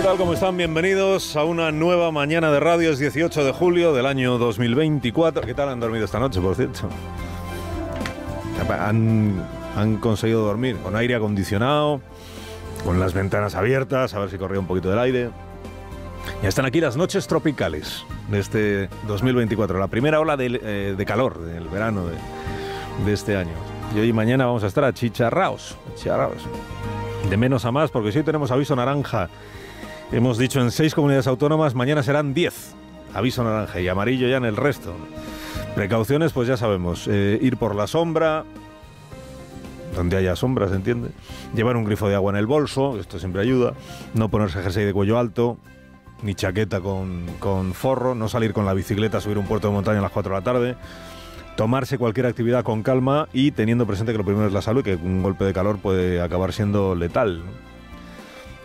tal? ¿Cómo están? Bienvenidos a una nueva mañana de radio. Es 18 de julio del año 2024. ¿Qué tal han dormido esta noche, por cierto? Han conseguido dormir con aire acondicionado, con las ventanas abiertas, a ver si corría un poquito del aire. Ya están aquí las noches tropicales de este 2024, la primera ola de calor del verano de este año. Y hoy y mañana vamos a estar achicharraos. De menos a más, porque si hoy tenemos aviso naranja, hemos dicho en 6 comunidades autónomas, mañana serán 10. Aviso naranja y amarillo ya en el resto. Precauciones, pues ya sabemos, ir por la sombra, donde haya sombra, ¿se entiende? Llevar un grifo de agua en el bolso, esto siempre ayuda. No ponerse jersey de cuello alto, ni chaqueta con forro, no salir con la bicicleta a subir un puerto de montaña a las 4 de la tarde. Tomarse cualquier actividad con calma y teniendo presente que lo primero es la salud y que un golpe de calor puede acabar siendo letal, ¿no?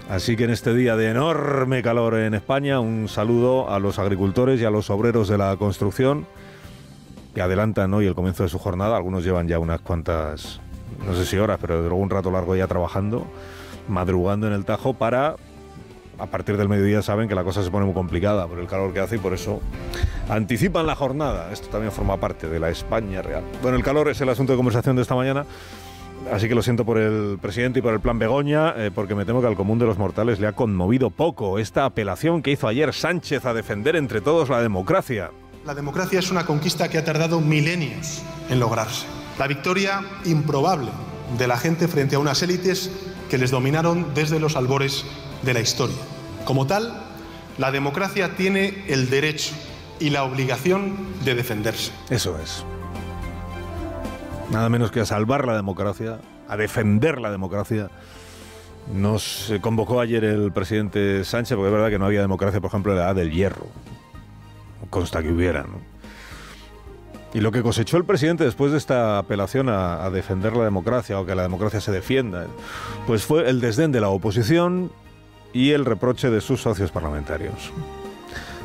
Así que en este día de enorme calor en España, un saludo a los agricultores y a los obreros de la construcción que adelantan hoy el comienzo de su jornada. Algunos llevan ya unas cuantas, no sé si horas, pero desde luego un rato largo ya trabajando, madrugando en el Tajo para... A partir del mediodía saben que la cosa se pone muy complicada por el calor que hace y por eso anticipan la jornada. Esto también forma parte de la España real. Bueno, el calor es el asunto de conversación de esta mañana, así que lo siento por el presidente y por el plan Begoña, porque me temo que al común de los mortales le ha conmovido poco esta apelación que hizo ayer Sánchez a defender entre todos la democracia. La democracia es una conquista que ha tardado milenios en lograrse. La victoria improbable de la gente frente a unas élites que les dominaron desde los albores de la historia. Como tal, la democracia tiene el derecho y la obligación de defenderse. Eso es. Nada menos que a salvar la democracia, a defender la democracia. Nos convocó ayer el presidente Sánchez, porque es verdad que no había democracia, por ejemplo, en la edad del hierro. Consta que hubiera, ¿no? Y lo que cosechó el presidente después de esta apelación a defender la democracia, o que la democracia se defienda, pues fue el desdén de la oposición y el reproche de sus socios parlamentarios.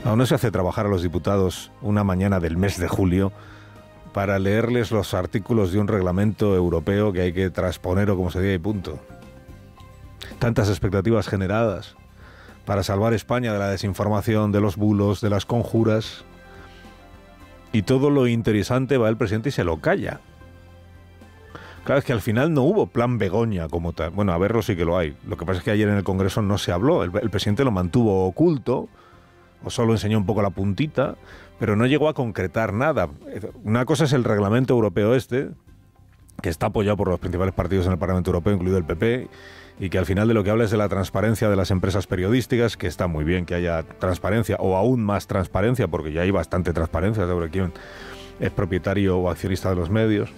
Aún no se hace trabajar a los diputados una mañana del mes de julio para leerles los artículos de un reglamento europeo que hay que transponer o como se diga y punto. Tantas expectativas generadas para salvar España de la desinformación, de los bulos, de las conjuras, y todo lo interesante va el presidente y se lo calla. Claro, es que al final no hubo plan Begoña como tal. Bueno, a verlo sí que lo hay. Lo que pasa es que ayer en el Congreso no se habló. El presidente lo mantuvo oculto, o solo enseñó un poco la puntita, pero no llegó a concretar nada. Una cosa es el reglamento europeo que está apoyado por los principales partidos en el Parlamento Europeo, incluido el PP, y que al final de lo que habla es de la transparencia de las empresas periodísticas, que está muy bien que haya transparencia, o aún más transparencia, porque ya hay bastante transparencia sobre quién es propietario o accionista de los medios.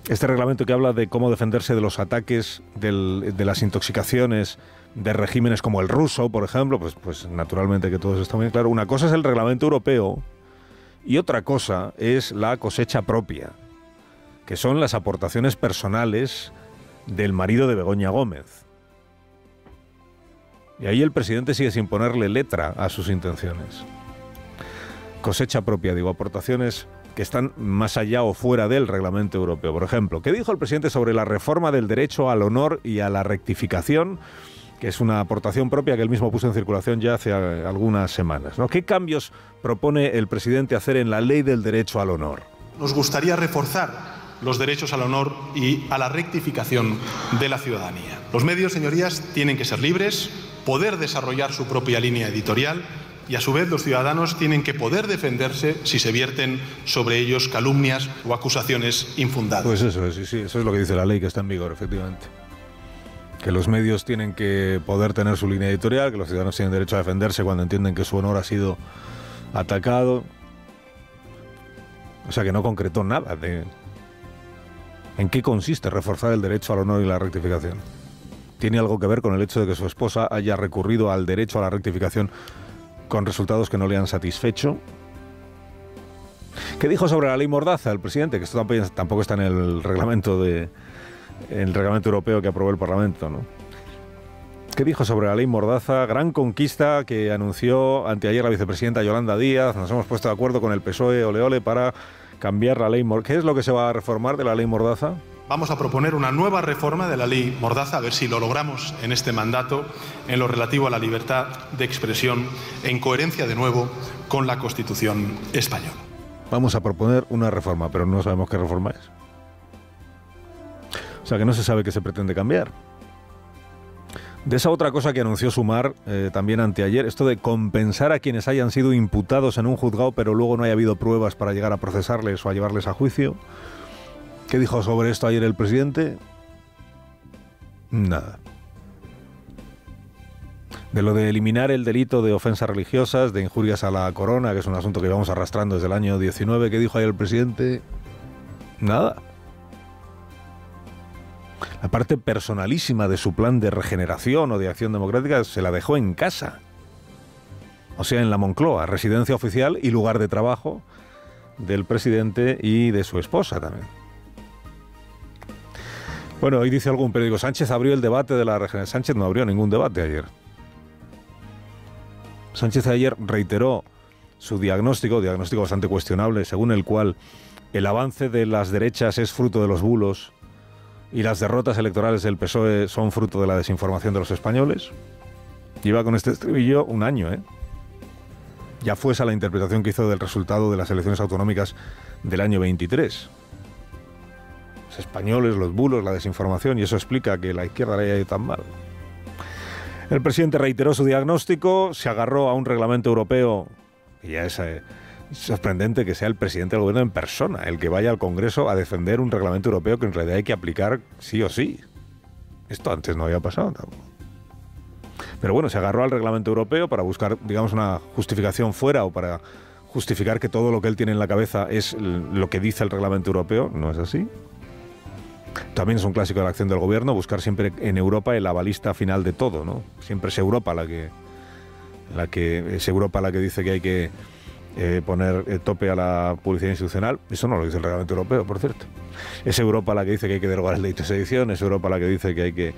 Este reglamento que habla de cómo defenderse de los ataques, de las intoxicaciones de regímenes como el ruso, por ejemplo, pues naturalmente que todo eso está muy claro. Una cosa es el reglamento europeo y otra cosa es la cosecha propia, que son las aportaciones personales del marido de Begoña Gómez. Y ahí el presidente sigue sin ponerle letra a sus intenciones. Cosecha propia, digo, aportaciones que están más allá o fuera del reglamento europeo. Por ejemplo, ¿qué dijo el presidente sobre la reforma del derecho al honor y a la rectificación, que es una aportación propia que él mismo puso en circulación ya hace algunas semanas, ¿no? ¿Qué cambios propone el presidente hacer en la ley del derecho al honor? Nos gustaría reforzar los derechos al honor y a la rectificación de la ciudadanía. Los medios, señorías, tienen que ser libres, poder desarrollar su propia línea editorial, y a su vez los ciudadanos tienen que poder defenderse si se vierten sobre ellos calumnias o acusaciones infundadas. Pues eso es, sí, eso es lo que dice la ley que está en vigor, efectivamente. Que los medios tienen que poder tener su línea editorial, que los ciudadanos tienen derecho a defenderse cuando entienden que su honor ha sido atacado. O sea que no concretó nada de en qué consiste reforzar el derecho al honor y la rectificación. ¿Tiene algo que ver con el hecho de que su esposa haya recurrido al derecho a la rectificación con resultados que no le han satisfecho? ¿Qué dijo sobre la ley Mordaza el presidente? Que esto tampoco está en el reglamento europeo que aprobó el Parlamento, ¿no? ¿Qué dijo sobre la ley Mordaza? Gran conquista que anunció anteayer la vicepresidenta Yolanda Díaz. Nos hemos puesto de acuerdo con el PSOE, ole ole, para cambiar la ley Mordaza. ¿Qué es lo que se va a reformar de la ley Mordaza? vamos a proponer una nueva reforma de la ley Mordaza, a ver si lo logramos en este mandato, en lo relativo a la libertad de expresión, en coherencia de nuevo con la Constitución española. Vamos a proponer una reforma, pero no sabemos qué reforma es. O sea que no se sabe qué se pretende cambiar. De esa otra cosa que anunció Sumar también anteayer, esto de compensar a quienes hayan sido imputados en un juzgado pero luego no haya habido pruebas para llegar a procesarles o a llevarles a juicio. ¿Qué dijo sobre esto ayer el presidente? Nada. De lo de eliminar el delito de ofensas religiosas, de injurias a la corona, que es un asunto que vamos arrastrando desde el año 19, ¿qué dijo ayer el presidente? Nada. La parte personalísima de su plan de regeneración o de acción democrática se la dejó en casa. O sea, en la Moncloa, residencia oficial y lugar de trabajo del presidente y de su esposa también. Bueno, hoy dice algún periódico, Sánchez abrió el debate de la regeneración. Sánchez no abrió ningún debate ayer. Sánchez ayer reiteró su diagnóstico bastante cuestionable, según el cual el avance de las derechas es fruto de los bulos y las derrotas electorales del PSOE son fruto de la desinformación de los españoles. Lleva con este estribillo un año, ¿eh? Ya fue esa la interpretación que hizo del resultado de las elecciones autonómicas del año 23. Los españoles, los bulos, la desinformación, y eso explica que la izquierda le haya ido tan mal. El presidente reiteró su diagnóstico, se agarró a un reglamento europeo, y ya es sorprendente que sea el presidente del gobierno en persona el que vaya al Congreso a defender un reglamento europeo que en realidad hay que aplicar sí o sí. Esto antes no había pasado tampoco. Pero bueno, se agarró al reglamento europeo para buscar, digamos, una justificación fuera o para justificar que todo lo que él tiene en la cabeza es lo que dice el reglamento europeo. No es así. También es un clásico de la acción del gobierno buscar siempre en Europa el avalista final de todo, ¿no? Siempre es Europa la que dice que hay que poner tope a la publicidad institucional. Eso no lo dice el reglamento europeo, por cierto. Es Europa la que dice que hay que derogar el delito de sedición, es Europa la que dice que hay que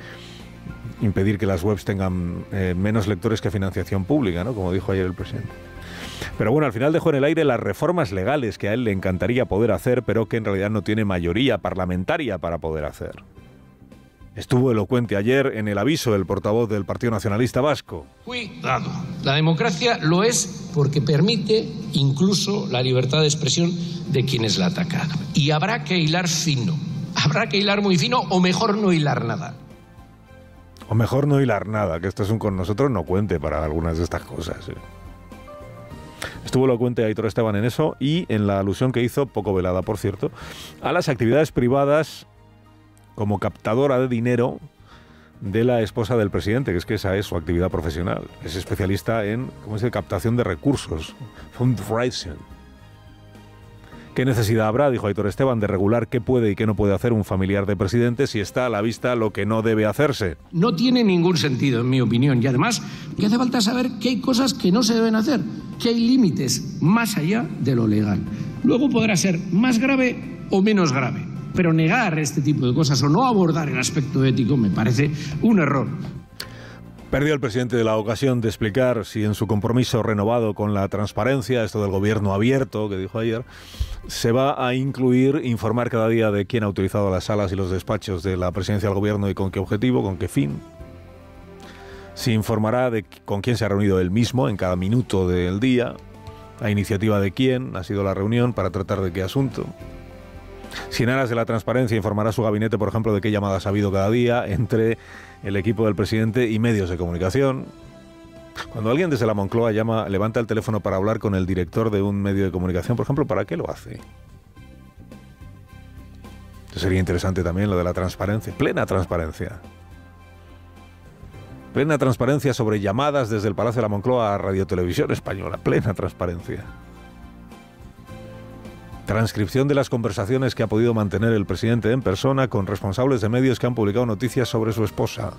impedir que las webs tengan menos lectores que financiación pública, ¿no? Como dijo ayer el presidente. Pero bueno, al final dejó en el aire las reformas legales que a él le encantaría poder hacer, pero que en realidad no tiene mayoría parlamentaria para poder hacer. Estuvo elocuente ayer en el aviso el portavoz del Partido Nacionalista Vasco. Cuidado. La democracia lo es porque permite incluso la libertad de expresión de quienes la atacan. Y habrá que hilar fino. Habrá que hilar muy fino o mejor no hilar nada. O mejor no hilar nada, que esto es un con nosotros no cuente para algunas de estas cosas. Estuvo elocuente Aitor Esteban en eso y en la alusión que hizo, poco velada por cierto, a las actividades privadas como captadora de dinero de la esposa del presidente, que es que esa es su actividad profesional. Es especialista en, ¿cómo se dice?, captación de recursos, fundraising. ¿Qué necesidad habrá, dijo Aitor Esteban, de regular qué puede y qué no puede hacer un familiar de presidente si está a la vista lo que no debe hacerse? No tiene ningún sentido, en mi opinión, y además que hace falta saber que hay cosas que no se deben hacer, que hay límites más allá de lo legal. Luego podrá ser más grave o menos grave, pero negar este tipo de cosas o no abordar el aspecto ético me parece un error. Perdió el presidente de la ocasión de explicar si en su compromiso renovado con la transparencia, esto del gobierno abierto que dijo ayer, se va a incluir informar cada día de quién ha utilizado las salas y los despachos de la presidencia del gobierno y con qué objetivo, con qué fin. Si informará de con quién se ha reunido él mismo en cada minuto del día, a iniciativa de quién ha sido la reunión, para tratar de qué asunto. Si en aras de la transparencia informará a su gabinete, por ejemplo, de qué llamadas ha habido cada día entre el equipo del presidente y medios de comunicación. Cuando alguien desde la Moncloa levanta el teléfono para hablar con el director de un medio de comunicación, por ejemplo, ¿para qué lo hace? Esto sería interesante también lo de la transparencia, plena transparencia. Plena transparencia sobre llamadas desde el Palacio de la Moncloa a Radio Televisión Española, plena transparencia. Transcripción de las conversaciones que ha podido mantener el presidente en persona con responsables de medios que han publicado noticias sobre su esposa.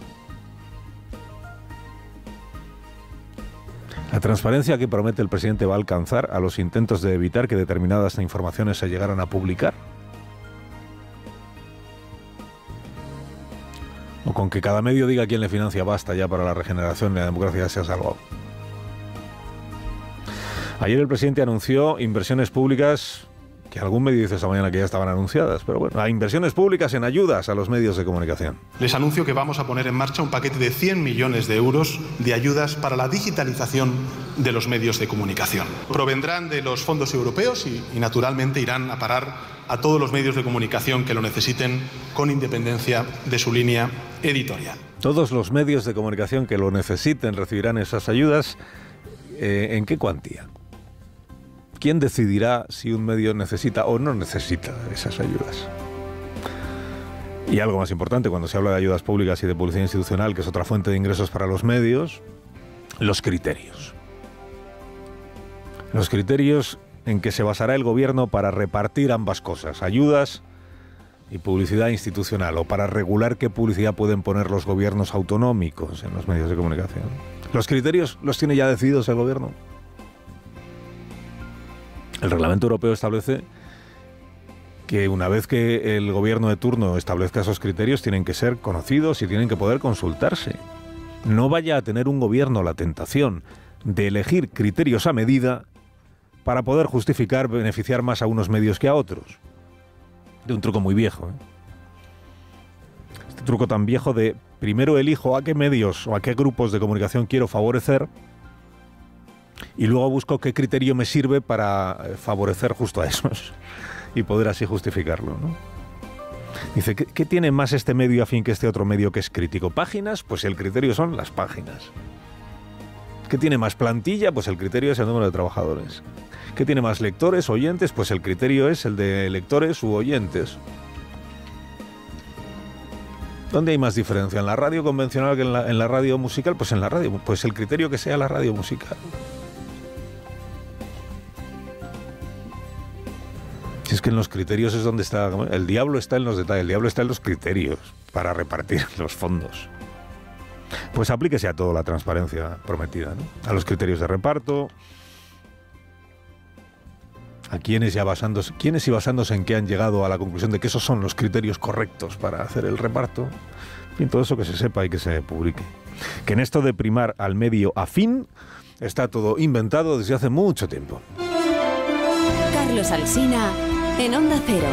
La transparencia que promete el presidente va a alcanzar a los intentos de evitar que determinadas informaciones se llegaran a publicar. O con que cada medio diga quién le financia, basta ya para la regeneración y la democracia se ha salvado. Ayer el presidente anunció inversiones públicas que algún medio dice esta mañana que ya estaban anunciadas, pero bueno, a inversiones públicas en ayudas a los medios de comunicación. Les anuncio que vamos a poner en marcha un paquete de 100 millones de euros de ayudas para la digitalización de los medios de comunicación. Provendrán de los fondos europeos y naturalmente irán a parar a todos los medios de comunicación que lo necesiten con independencia de su línea editorial. Todos los medios de comunicación que lo necesiten recibirán esas ayudas. ¿En qué cuantía? ¿Quién decidirá si un medio necesita o no necesita esas ayudas? Y algo más importante, cuando se habla de ayudas públicas y de publicidad institucional, que es otra fuente de ingresos para los medios, los criterios. Los criterios en que se basará el gobierno para repartir ambas cosas, ayudas y publicidad institucional, o para regular qué publicidad pueden poner los gobiernos autonómicos en los medios de comunicación. ¿Los criterios los tiene ya decididos el gobierno? El Reglamento Europeo establece que una vez que el gobierno de turno establezca esos criterios, tienen que ser conocidos y tienen que poder consultarse. No vaya a tener un gobierno la tentación de elegir criterios a medida para poder justificar beneficiar más a unos medios que a otros. De un truco muy viejo, ¿eh? Este truco tan viejo de primero elijo a qué medios o a qué grupos de comunicación quiero favorecer y luego busco qué criterio me sirve para favorecer justo a esos y poder así justificarlo, ¿no? Dice, ¿qué tiene más este medio afín que este otro medio que es crítico? ¿Páginas? Pues el criterio son las páginas. ¿Qué tiene más plantilla? Pues el criterio es el número de trabajadores. ¿Qué tiene más lectores, oyentes? Pues el criterio es el de lectores u oyentes. ¿Dónde hay más diferencia? ¿En la radio convencional que en la radio musical? Pues en la radio, pues el criterio que sea la radio musical. Si es que en los criterios es donde está... El diablo está en los detalles, el diablo está en los criterios para repartir los fondos. Pues aplíquese a todo la transparencia prometida, ¿no? A los criterios de reparto, a quienes y basándose en qué han llegado a la conclusión de que esos son los criterios correctos para hacer el reparto. En fin, todo eso que se sepa y que se publique. Que en esto de primar al medio afín está todo inventado desde hace mucho tiempo. Carlos Alsina en Onda Cero.